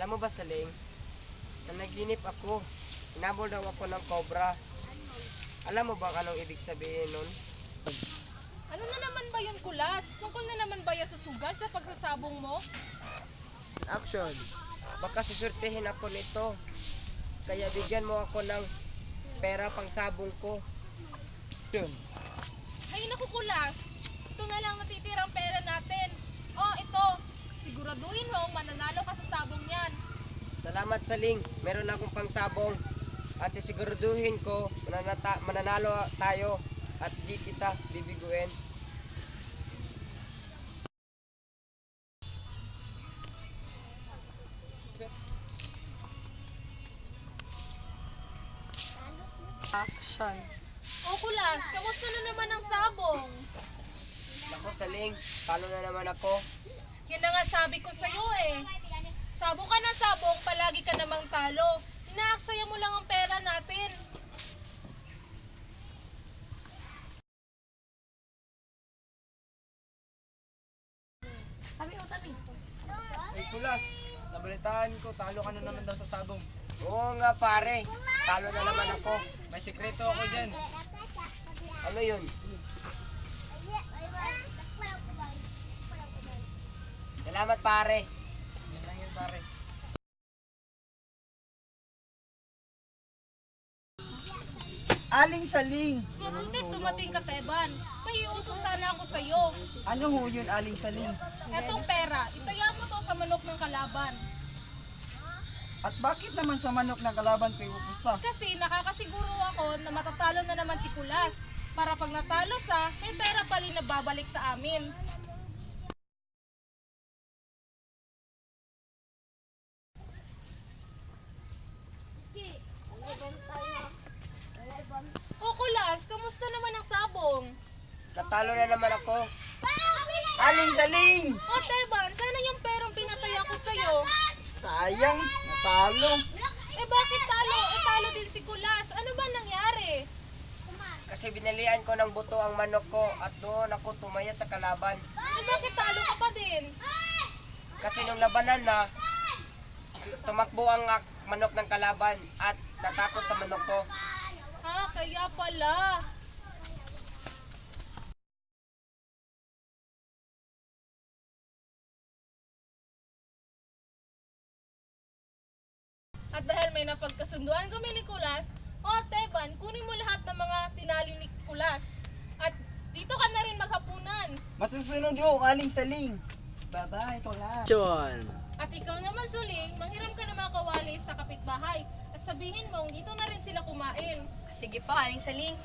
Alam mo ba, Saling, na naginip ako, inabol daw ako ng cobra. Alam mo ba anong ibig sabihin nun? Ano na naman ba yun, Kulas? Tungkol na naman ba yan sa sugal sa pagsasabong mo? Action! Baka susurtihin ako nito. Kaya bigyan mo ako ng pera pang sabong ko. Yun. Ay naku, Kulas. Ito na lang natitirang pera natin. Oh, ito. Siguraduhin mo mananalo ka sa sabong yan. Salamat, Saling. Meron akong pang sabong. At sisiguraduhin ko mananalo tayo at di kita bibiguin. Action. Oh, Kulas, kamusta na naman ang sabong? Ako, Saling, talo na naman ako. Yan na nga sabi ko sa'yo eh. Sabong ka na sabong, palagi ka namang talo. Inaaksaya mo lang ang pera natin. Ay, Kulas, nabalitaan ko, talo ka na naman daw sa sabong. Oo nga, pare. Talo na naman ako. May sikreto ako dyan. Ano yun? Salamat, pare. Yan lang yun, pare. Aling Saling. Mabuti dumating ka, Teban. May iutos sana ako sa'yo. Ano ho yun, Aling Saling? Etong pera, itaya mo to sa manok ng kalaban. At bakit naman sa manok ng kalaban kayo pupusta? Kasi nakakasiguro ako na matatalo na naman si Kulas. Para pag natalo sa, may pera pa rin na babalik sa amin. O Kulas, kamusta naman ang sabong? Natalo na naman ako. Aling Saling! O Teban, sana yung perang pinataya ko sa'yo. Sayang, natalo. Eh bakit talo? Eh talo din si Kulas. Ano ba nangyari? Kasi binalian ko ng buto ang manok ko at doon ako tumaya sa kalaban. Eh bakit talo ka pa din? Kasi nung labanan na, tumakbo ang manok ng kalaban at natakot sa manok ko. Ha, kaya pala. At dahil may napagkasunduan kami ni Kulas, o Teban, kunin mo lahat ng mga tinali ni Kulas. At dito ka na rin maghapunan. Masusunod ho, Aling Saling. Bye-bye, Kulas. At ikaw naman, Suling, manghiram ka ng mga kawali sa kapitbahay. At sabihin mo, dito na rin sila kumain. Sige po, Aling Saling.